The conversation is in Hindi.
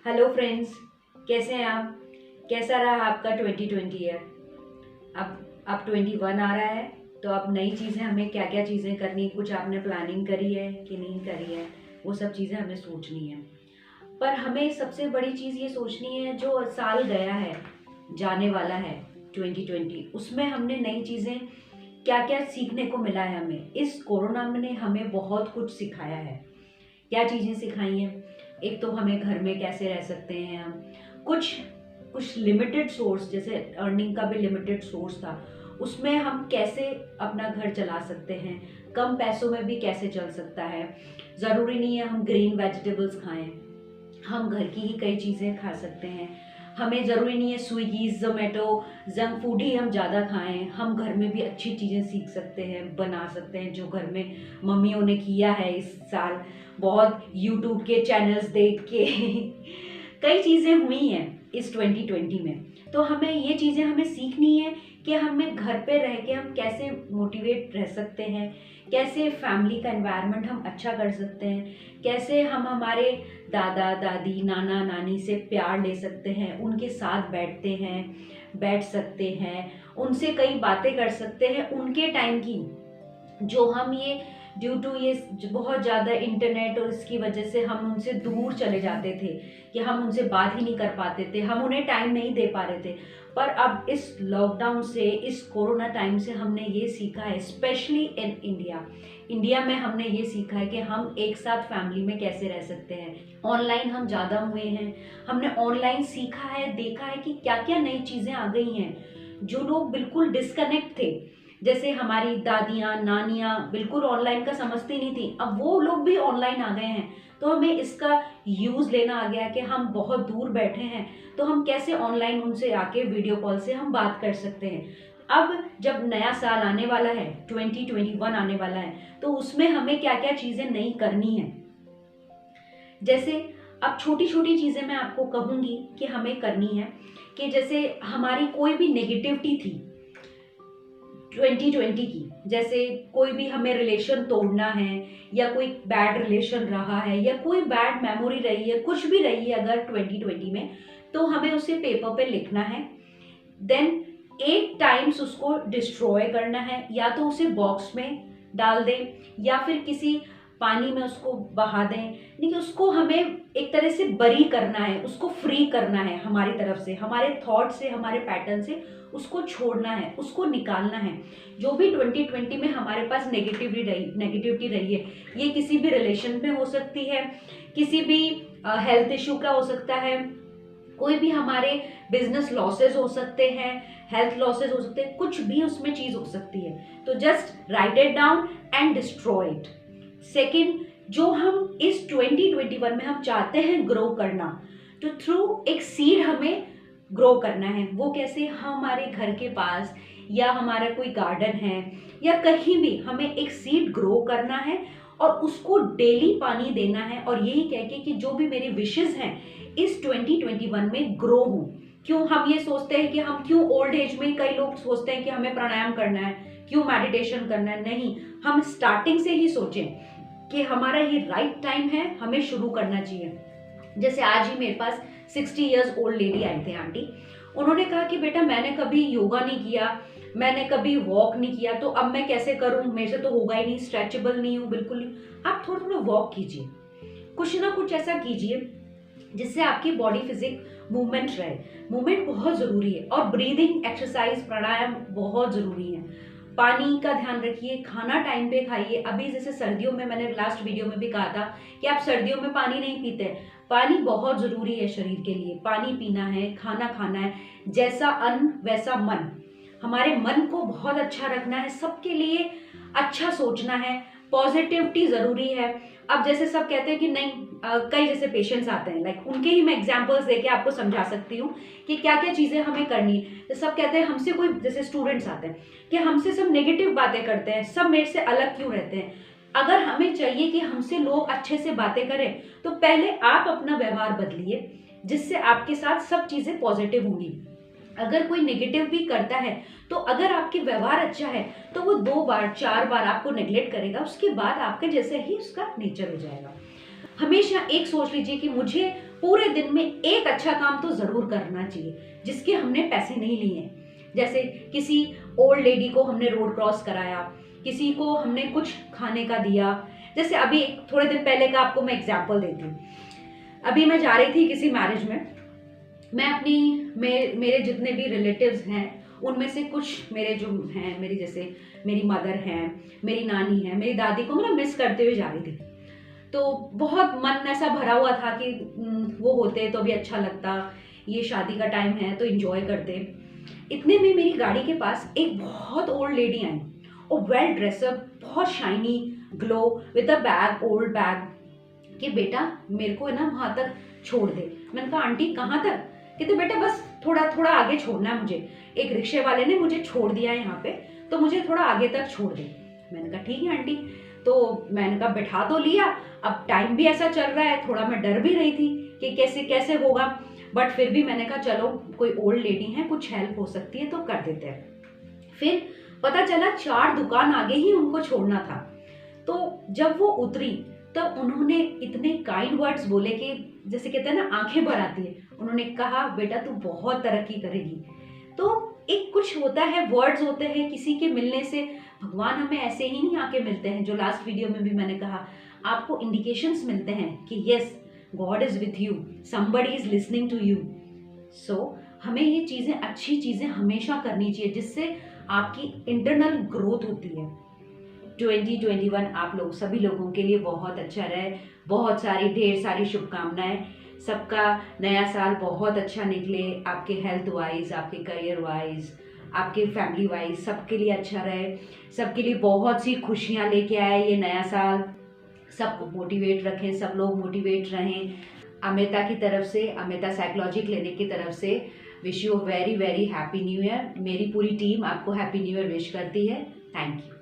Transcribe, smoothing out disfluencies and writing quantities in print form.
हेलो फ्रेंड्स, कैसे हैं आप? कैसा रहा आपका 2020 ईयर? अब 21 आ रहा है, तो अब नई चीज़ें हमें क्या क्या चीज़ें करनी, कुछ आपने प्लानिंग करी है कि नहीं करी है, वो सब चीज़ें हमें सोचनी है। पर हमें सबसे बड़ी चीज़ ये सोचनी है, जो साल गया है, जाने वाला है 2020, उसमें हमने नई चीज़ें क्या क्या सीखने को मिला है। हमें इस कोरोना ने हमें बहुत कुछ सिखाया है। क्या चीज़ें सिखाई हैं? एक तो हमें घर में कैसे रह सकते हैं हम, कुछ कुछ लिमिटेड सोर्स, जैसे अर्निंग का भी लिमिटेड सोर्स था, उसमें हम कैसे अपना घर चला सकते हैं, कम पैसों में भी कैसे चल सकता है। ज़रूरी नहीं है हम ग्रीन वेजिटेबल्स खाएं, हम घर की ही कई चीज़ें खा सकते हैं। हमें ज़रूरी नहीं है स्विगी जोमेटो जंक फूड ही हम ज़्यादा खाएं, हम घर में भी अच्छी चीज़ें सीख सकते हैं, बना सकते हैं, जो घर में मम्मियों ने किया है इस साल। बहुत यूट्यूब के चैनल्स देख के कई चीज़ें हुई हैं इस 2020 में। तो हमें ये चीज़ें हमें सीखनी है कि हमें घर पे रह के हम कैसे मोटिवेट रह सकते हैं, कैसे फैमिली का एनवायरनमेंट हम अच्छा कर सकते हैं, कैसे हम हमारे दादा दादी नाना नानी से प्यार ले सकते हैं, उनके साथ बैठ सकते हैं, उनसे कई बातें कर सकते हैं उनके टाइम की, जो हम ये ड्यू टू ये बहुत ज़्यादा इंटरनेट और इसकी वजह से हम उनसे दूर चले जाते थे, कि हम उनसे बात ही नहीं कर पाते थे, हम उन्हें टाइम नहीं दे पा रहे थे। पर अब इस लॉकडाउन से, इस कोरोना टाइम से हमने ये सीखा है, स्पेशली इन इंडिया में हमने ये सीखा है कि हम एक साथ फैमिली में कैसे रह सकते हैं। ऑनलाइन हम ज़्यादा हुए हैं, हमने ऑनलाइन सीखा है, देखा है कि क्या क्या नई चीज़ें आ गई हैं। जो लोग बिल्कुल डिस्कनेक्ट थे, जैसे हमारी दादियाँ नानियाँ बिल्कुल ऑनलाइन का समझती नहीं थी, अब वो लोग भी ऑनलाइन आ गए हैं। तो हमें इसका यूज़ लेना आ गया कि हम बहुत दूर बैठे हैं, तो हम कैसे ऑनलाइन उनसे आके वीडियो कॉल से हम बात कर सकते हैं। अब जब नया साल आने वाला है, 2021 आने वाला है, तो उसमें हमें क्या क्या चीज़ें नई करनी है। जैसे अब छोटी छोटी चीज़ें मैं आपको कहूँगी कि हमें करनी है, कि जैसे हमारी कोई भी नेगेटिविटी थी 2020 की, जैसे कोई भी हमें रिलेशन तोड़ना है, या कोई बैड रिलेशन रहा है, या कोई बैड मेमोरी रही है, कुछ भी रही है अगर 2020 में, तो हमें उसे पेपर पे लिखना है। देन 8 टाइम्स उसको डिस्ट्रॉय करना है, या तो उसे बॉक्स में डाल दें, या फिर किसी पानी में उसको बहा दें। नहीं, उसको हमें एक तरह से बरी करना है, उसको फ्री करना है हमारी तरफ से, हमारे थॉट से, हमारे पैटर्न से उसको छोड़ना है, उसको निकालना है। जो भी 2020 में हमारे पास नेगेटिविटी रही है, ये किसी भी रिलेशन में हो सकती है, किसी भी हेल्थ इशू का हो सकता है, कोई भी हमारे बिजनेस लॉसेस हो सकते हैं, हेल्थ लॉसेस हो सकते हैं, कुछ भी उसमें चीज हो सकती है। तो just right it down and destroy it. Second, जो हम इस 2021 में हम चाहते हैं ग्रो करना, तो थ्रू एक सीड हमें ग्रो करना है। वो कैसे? हमारे घर के पास, या हमारा कोई गार्डन है, या कहीं भी हमें एक सीड ग्रो करना है, और उसको डेली पानी देना है, और यही कह के कि जो भी मेरी विशेस हैं इस 2021 में ग्रो हो। क्यों हम ये सोचते हैं कि हम क्यों ओल्ड एज में, कई लोग सोचते हैं कि हमें प्राणायाम करना है, क्यों मेडिटेशन करना है। नहीं, हम स्टार्टिंग से ही सोचें कि हमारा ये राइट टाइम है, हमें शुरू करना चाहिए। जैसे आज ही मेरे पास 60 इयर्स ओल्ड लेडी आई थे, आंटी। उन्होंने कहा कि बेटा मैंने कभी योगा नहीं किया, मैंने कभी वॉक नहीं किया, तो अब मैं कैसे करूं, मेरे से तो होगा ही नहीं, स्ट्रेचेबल नहीं हूं बिल्कुल नहीं। आप थोड़ा थोड़ा वॉक कीजिए, कुछ ना कुछ ऐसा कीजिए जिससे आपकी बॉडी फिजिक मूवमेंट रहे। मूवमेंट बहुत जरूरी है, और ब्रीदिंग एक्सरसाइज प्राणायाम बहुत जरूरी है। पानी का ध्यान रखिए, खाना टाइम पे खाइए। अभी जैसे सर्दियों में, मैंने लास्ट वीडियो में भी कहा था कि आप सर्दियों में पानी नहीं पीते, पानी बहुत जरूरी है शरीर के लिए। पानी पीना है, खाना खाना है, जैसा अन्न वैसा मन। हमारे मन को बहुत अच्छा रखना है, सबके लिए अच्छा सोचना है, पॉजिटिविटी जरूरी है। अब जैसे सब कहते हैं कि नहीं, कई जैसे पेशेंट्स आते हैं, लाइक उनके ही मैं एग्जांपल्स देके आपको समझा सकती हूँ कि क्या क्या चीजें हमें करनी है। तो सब कहते हैं हमसे, कोई जैसे स्टूडेंट्स आते हैं कि हमसे सब नेगेटिव बातें करते हैं, सब मेरे से अलग क्यों रहते हैं। अगर हमें चाहिए कि हमसे लोग अच्छे से बातें करें, तो पहले आप अपना व्यवहार बदलिए, जिससे आपके साथ सब चीजें पॉजिटिव होंगी। अगर कोई नेगेटिव भी करता है, तो अगर आपके व्यवहार अच्छा है, तो वो 2 बार 4 बार आपको नेग्लेक्ट करेगा, उसके बाद आपके जैसे ही उसका नेचर हो जाएगा। हमेशा एक सोच लीजिए कि मुझे पूरे दिन में एक अच्छा काम तो ज़रूर करना चाहिए जिसके हमने पैसे नहीं लिए हैं। जैसे किसी ओल्ड लेडी को हमने रोड क्रॉस कराया, किसी को हमने कुछ खाने का दिया। जैसे अभी थोड़े दिन पहले का आपको मैं एग्जांपल देती हूँ। अभी मैं जा रही थी किसी मैरिज में, मैं मेरे जितने भी रिलेटिव्स हैं उनमें से कुछ मेरे जो हैं, मेरी जैसे मेरी मदर हैं, मेरी नानी है, मेरी दादी को मैं मिस करते हुए जा रही थी। तो बहुत मन ऐसा भरा हुआ था कि वो होते तो भी अच्छा लगता, ये शादी का टाइम है तो एंजॉय करते। इतने में मेरी गाड़ी के पास एक बहुत ओल्ड लेडी आई और वेल ड्रेसअप, बहुत shiny, glow with a bag, old bag, कि बेटा मेरे को है ना वहाँ तक छोड़ दे। मैंने कहा आंटी कहाँ तक? कहते बेटा बस थोड़ा थोड़ा आगे छोड़ना है मुझे, एक रिक्शे वाले ने मुझे छोड़ दिया है यहाँ पे, तो मुझे थोड़ा आगे तक छोड़ दे। मैंने कहा ठीक है आंटी। तो मैंने कहा बैठा तो लिया, अब टाइम भी ऐसा चल रहा है, थोड़ा मैं डर भी रही थी कि कैसे कैसे होगा, बट फिर भी मैंने कहा चलो कोई ओल्ड लेडी है, कुछ हेल्प हो सकती है तो कर देते हैं। फिर पता चला 4 दुकान आगे ही उनको छोड़ना था। तो जब वो उतरी तब उन्होंने इतने काइंड वर्ड्स बोले कि जैसे कहते हैं ना आंखें भर आती है। उन्होंने कहा बेटा तू बहुत तरक्की करेगी। तो एक कुछ होता है, वर्ड्स होते हैं, किसी के मिलने से भगवान हमें ऐसे ही नहीं आके मिलते हैं। जो लास्ट वीडियो में भी मैंने कहा, आपको इंडिकेशंस मिलते हैं कि yes God is with you, somebody is listening to you. So हमें ये चीज़ें, अच्छी चीज़ें हमेशा करनी चाहिए जिससे आपकी इंटरनल ग्रोथ होती है। 2021 आप लोग सभी लोगों के लिए बहुत अच्छा रहे, बहुत सारी ढेर सारी शुभकामनाएं। सबका नया साल बहुत अच्छा निकले, आपके हेल्थ वाइज, आपके करियर वाइज, आपके फैमिली वाइज, सबके लिए अच्छा रहे, सबके लिए बहुत सी खुशियां लेके आए ये नया साल। सबको मोटिवेट रखें, सब लोग मोटिवेट रहें। अमिता की तरफ से, अमिता साइकोलॉजी क्लिनिक की तरफ से wish you very very happy new year. मेरी पूरी टीम आपको हैप्पी न्यू ईयर विश करती है। Thank you.